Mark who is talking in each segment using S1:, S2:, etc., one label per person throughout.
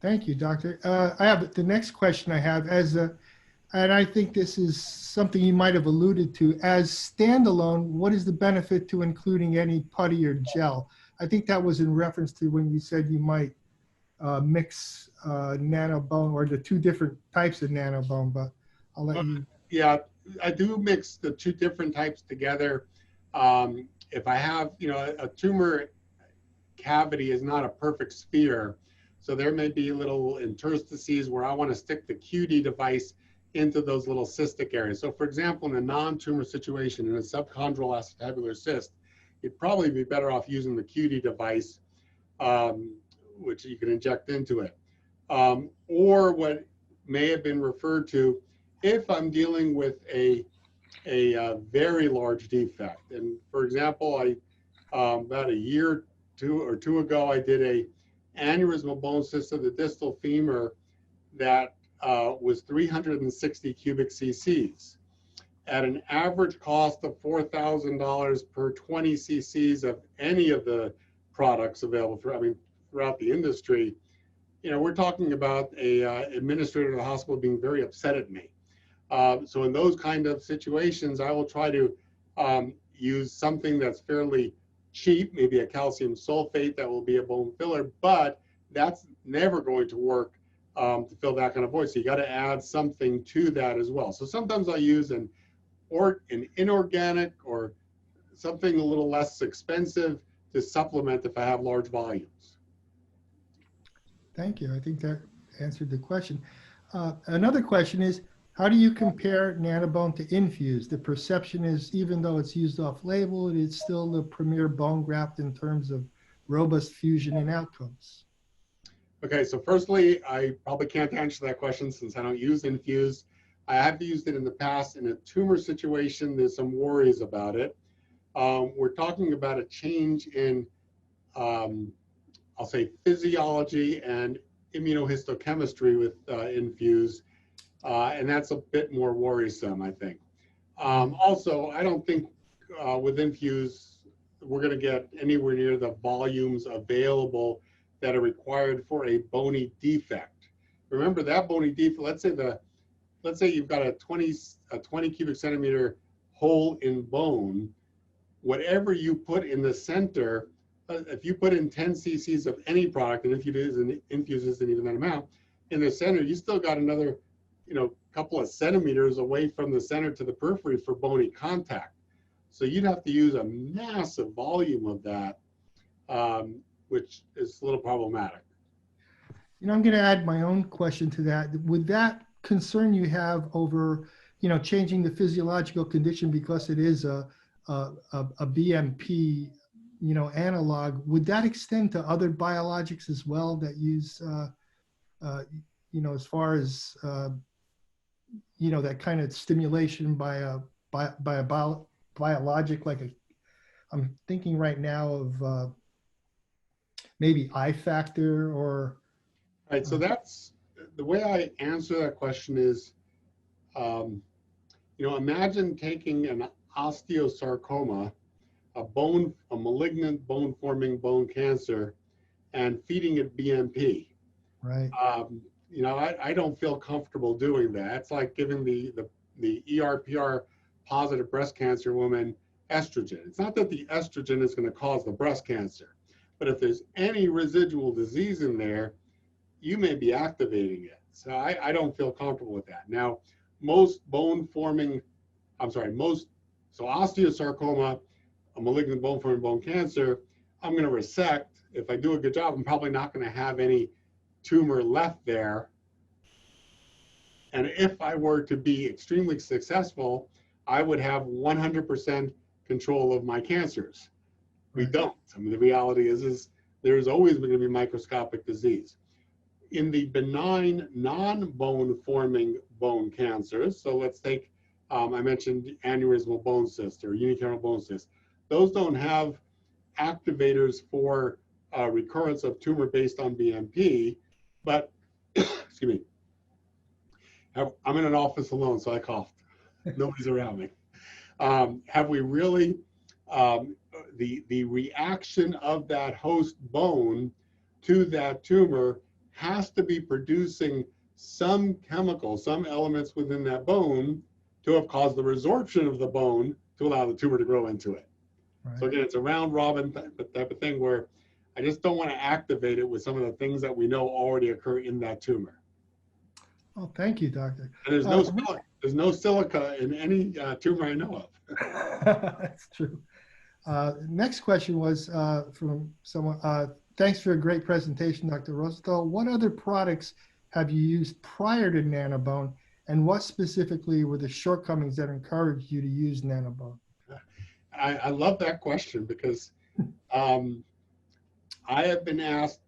S1: Thank you, Doctor. I have the next question I have and I think this is something you might have alluded to. As standalone, what is the benefit to including any putty or gel? I think that was in reference to when you said you might mix nanobone or the two different types of nanobone, but I'll let
S2: Well,
S1: you.
S2: yeah, I do mix the two different types together. If I have, a tumor cavity is not a perfect sphere, so there may be little interstices where I want to stick the QD device into those little cystic areas. So for example, in a non-tumor situation, in a subchondral acetabular cyst, you'd probably be better off using the QD device, which you can inject into it. Or what may have been referred to, if I'm dealing with a very large defect. And for example, about a year or two ago, I did a aneurysmal bone cyst of the distal femur that was 360 cubic cc's at an average cost of $4,000 per 20 cc's of any of the products available throughout the industry. We're talking about a administrator of the hospital being very upset at me. So in those kind of situations, I will try to use something that's fairly cheap, maybe a calcium sulfate that will be a bone filler, but that's never going to work to fill that kind of void. So you got to add something to that as well. So sometimes I use an inorganic or something a little less expensive to supplement if I have large volumes.
S1: Thank you. I think that answered the question. Another question is, how do you compare Nanobone to Infuse? The perception is, even though it's used off label, it's still the premier bone graft in terms of robust fusion and outcomes.
S2: Okay, so firstly, I probably can't answer that question since I don't use Infuse. I have used it in the past in a tumor situation. There's some worries about it. We're talking about a change in, I'll say, physiology and immunohistochemistry with Infuse, and that's a bit more worrisome, I think. Also, I don't think with Infuse we're going to get anywhere near the volumes available that are required for a bony defect. Remember that bony defect, let's say you've got a 20 cubic centimeter hole in bone. Whatever you put in the center, if you put in 10 cc's of any product, and Infuse isn't even that amount, in the center, you still got another, couple of centimeters away from the center to the periphery for bony contact. So you'd have to use a massive volume of that, which is a little problematic.
S1: I'm going to add my own question to that. Would that concern you have over, changing the physiological condition because it is a BMP, analog, would that extend to other biologics as well that use, as far as, that kind of stimulation by a biologic, I'm thinking right now of maybe I factor or.
S2: All right, so that's the way I answer that question is, imagine taking an osteosarcoma, a malignant bone-forming bone cancer, and feeding it BMP.
S1: Right.
S2: I don't feel comfortable doing that. It's like giving the ERPR positive breast cancer woman estrogen. It's not that the estrogen is going to cause the breast cancer, but if there's any residual disease in there, you may be activating it. So I don't feel comfortable with that. Now, most osteosarcoma, a malignant bone-forming bone cancer, I'm going to resect. If I do a good job, I'm probably not going to have any tumor left there. And if I were to be extremely successful, I would have 100% control of my cancers. We don't. The reality is there's always going to be microscopic disease. In the benign non-bone forming bone cancers, so let's take, I mentioned aneurysmal bone cyst or unicameral bone cyst. Those don't have activators for recurrence of tumor based on BMP, but, excuse me, I'm in an office alone, so I coughed. Nobody's around me. Have we really, the reaction of that host bone to that tumor has to be producing some chemical, some elements within that bone to have caused the resorption of the bone to allow the tumor to grow into it.
S1: Right.
S2: So again, it's a round robin type of thing where I just don't want to activate it with some of the things that we know already occur in that tumor.
S1: Oh, thank you, doctor.
S2: And there's no silica in any tumor I know of.
S1: That's true. Next question was from someone. Thanks for a great presentation, Dr. Rosenthal. What other products have you used prior to Nanobone, and what specifically were the shortcomings that encouraged you to use Nanobone?
S2: I love that question because I have been asked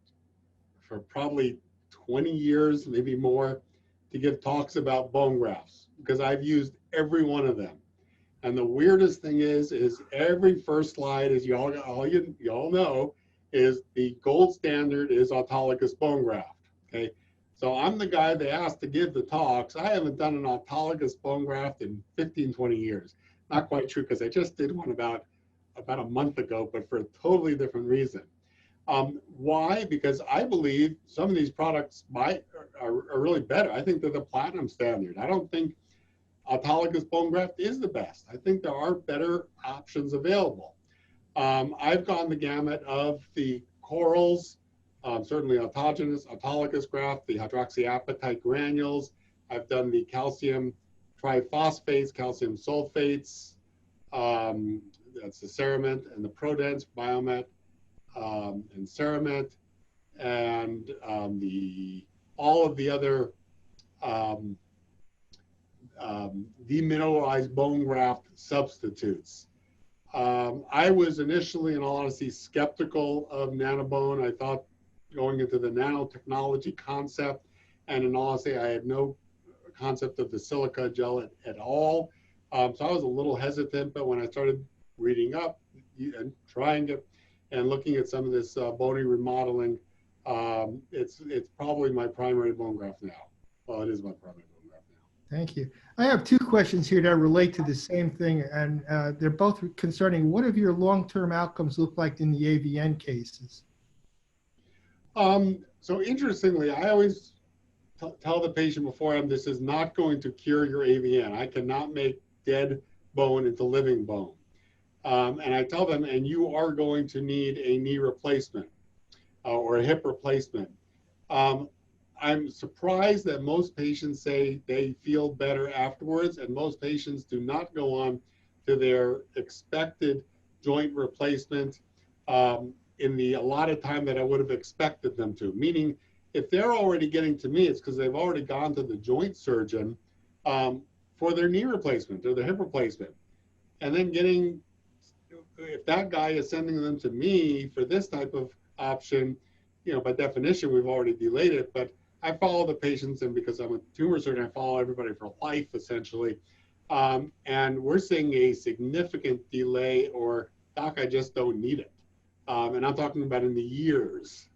S2: for probably 20 years, maybe more, to give talks about bone grafts because I've used every one of them. And the weirdest thing is every first slide, as you all know, is the gold standard is autologous bone graft. Okay, so I'm the guy they asked to give the talks. I haven't done an autologous bone graft in 15, 20 years. Not quite true because I just did one about a month ago, but for a totally different reason. Why? Because I believe some of these products are really better. I think they're the platinum standard. I don't think autologous bone graft is the best. I think there are better options available. I've gone the gamut of the corals, certainly autologous graft, the hydroxyapatite granules. I've done the calcium triphosphates, calcium sulfates, that's the Cerament and the Prodens, Biomet, and Cerament, and all of the other demineralized bone graft substitutes. I was initially, in all honesty, skeptical of Nanobone. I thought going into the nanotechnology concept, and in all honesty, I had no concept of the silica gel at all. So I was a little hesitant, but when I started reading up and trying it and looking at some of this bony remodeling, it's probably my primary bone graft now. Well, it is my primary bone graft now.
S1: Thank you. I have two questions here that relate to the same thing, and they're both concerning what have your long-term outcomes look like in the AVN cases?
S2: So interestingly, I always tell the patient beforehand, this is not going to cure your AVN. I cannot make dead bone into living bone. And I tell them, and you are going to need a knee replacement or a hip replacement. I'm surprised that most patients say they feel better afterwards, and most patients do not go on to their expected joint replacement in the allotted time that I would have expected them to. Meaning, if they're already getting to me, it's because they've already gone to the joint surgeon for their knee replacement or their hip replacement. And then if that guy is sending them to me for this type of option, by definition, we've already delayed it, but I follow the patients, and because I'm a tumor surgeon, I follow everybody for life, essentially. And we're seeing a significant delay or, doc, I just don't need it. And I'm talking about in the years.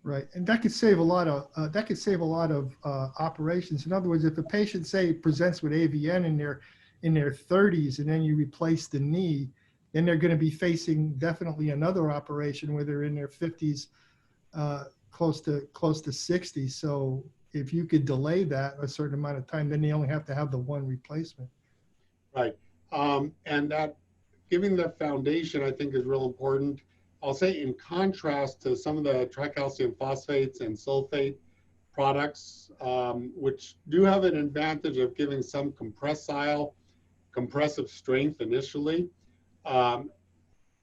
S1: Right, and that could save a lot of operations. In other words, if a patient, say, presents with AVN in their 30s, and then you replace the knee, then they're going to be facing definitely another operation where they're in their 50s, close to 60. So if you could delay that a certain amount of time, then they only have to have the one replacement.
S2: Right, and that giving the foundation, I think, is real important. I'll say in contrast to some of the tricalcium phosphates and sulfate products, which do have an advantage of giving some compressive strength initially.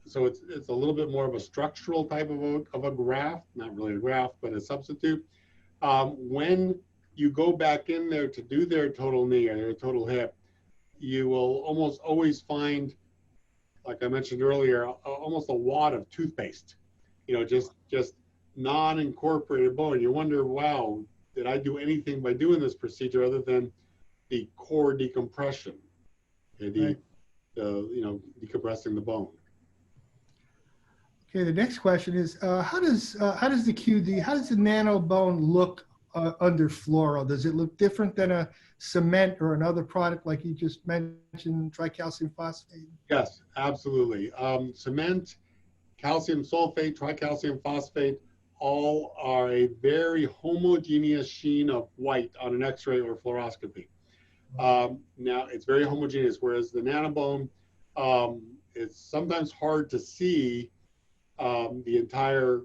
S2: So it's a little bit more of a structural type of a graft, not really a graft, but a substitute. When you go back in there to do their total knee or their total hip, you will almost always find, like I mentioned earlier, almost a wad of toothpaste, just non-incorporated bone. You wonder, wow, did I do anything by doing this procedure other than the core decompression, right. Decompressing the bone.
S1: Okay, the next question is, how does the Nanobone look under fluoro? Does it look different than a cement or another product like you just mentioned, tricalcium phosphate?
S2: Yes, absolutely. Cement, calcium sulfate, tricalcium phosphate, all are a very homogeneous sheen of white on an X-ray or fluoroscopy. Now it's very homogeneous, whereas the nanobone, it's sometimes hard to see the entire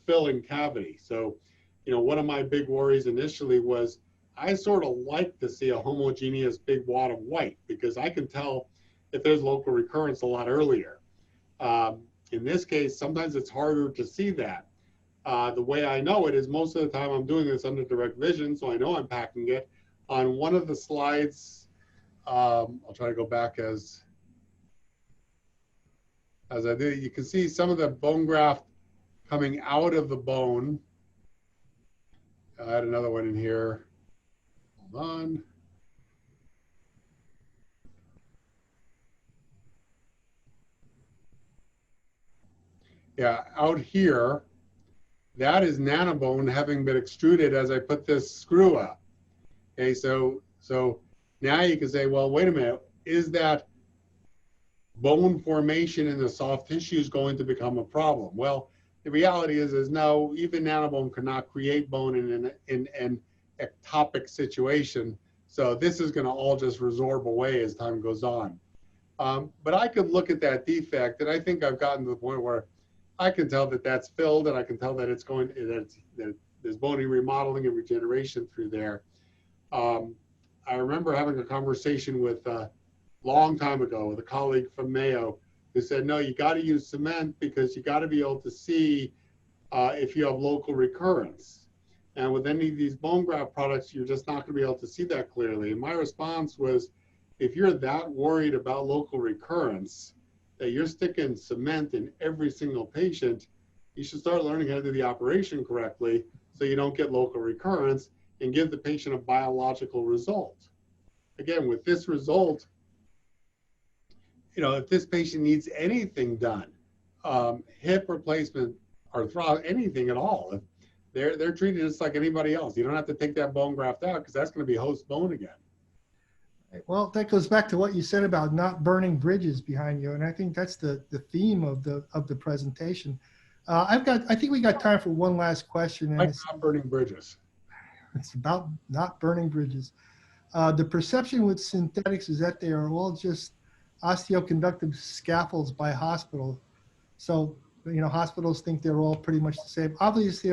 S2: filling cavity. So, you know, one of my big worries initially was I sort of like to see a homogeneous big wad of white because I can tell if there's local recurrence a lot earlier. In this case, sometimes it's harder to see that. The way I know it is most of the time I'm doing this under direct vision, so I know I'm packing it. On one of the slides, I'll try to go back as I do. You can see some of the bone graft coming out of the bone. I had another one in here. Hold on. Yeah, out here, that is nanobone having been extruded as I put this screw up. Okay, so now you can say, well, wait a minute, is that bone formation in the soft tissue is going to become a problem? Well, the reality is no, even nanobone cannot create bone in an ectopic situation. So this is going to all just resorb away as time goes on. But I could look at that defect, and I think I've gotten to the point where I can tell that that's filled, and I can tell that it's going, that there's bony remodeling and regeneration through there. I remember having a conversation with a long time ago with a colleague from Mayo who said, no, you got to use cement because you got to be able to see if you have local recurrence. And with any of these bone graft products, you're just not going to be able to see that clearly. And my response was, if you're that worried about local recurrence, that you're sticking cement in every single patient, you should start learning how to do the operation correctly so you don't get local recurrence and give the patient a biological result. Again, with this result, you know, if this patient needs anything done, hip replacement, arthrosis, anything at all, they're treated just like anybody else. You don't have to take that bone graft out because that's going to be host bone again.
S1: Well, that goes back to what you said about not burning bridges behind you, and I think that's the theme of the presentation. I think we got time for one last question. And
S2: It's not burning bridges.
S1: It's about not burning bridges. The perception with synthetics is that they are all just osteoconductive scaffolds by hospital. So, you know, hospitals think they're all pretty much the same. Obviously,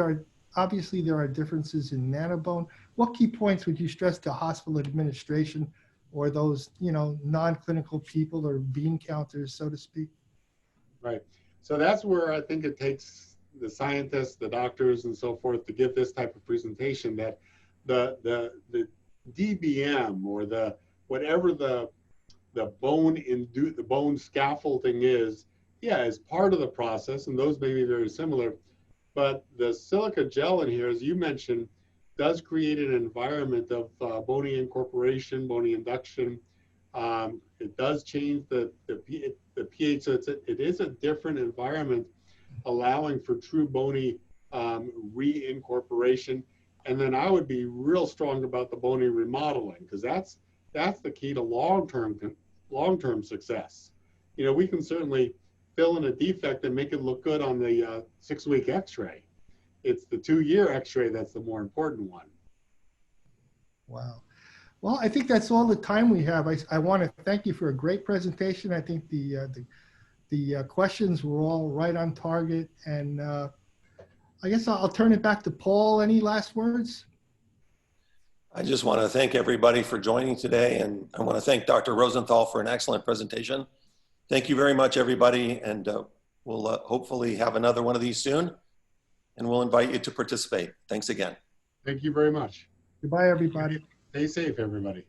S1: there are differences in nanobone. What key points would you stress to hospital administration or those, you know, non-clinical people or bean counters, so to speak?
S2: Right. So that's where I think it takes the scientists, the doctors, and so forth to give this type of presentation that the DBM or the whatever the bone scaffolding is, yeah, is part of the process, and those may be very similar. But the silica gel in here, as you mentioned, does create an environment of bony incorporation, bony induction. It does change the pH, so it is a different environment, allowing for true bony reincorporation. And then I would be real strong about the bony remodeling because that's the key to long-term success. You know, we can certainly fill in a defect and make it look good on the 6-week X-ray. It's the 2-year X-ray that's the more important one.
S1: Wow. Well, I think that's all the time we have. I want to thank you for a great presentation. I think the questions were all right on target. And I guess I'll turn it back to Paul. Any last words?
S3: I just want to thank everybody for joining today. And I want to thank Dr. Rosenthal for an excellent presentation. Thank you very much, everybody. And we'll hopefully have another one of these soon. And we'll invite you to participate. Thanks again.
S2: Thank you very much.
S1: Goodbye, everybody.
S2: Stay safe, everybody.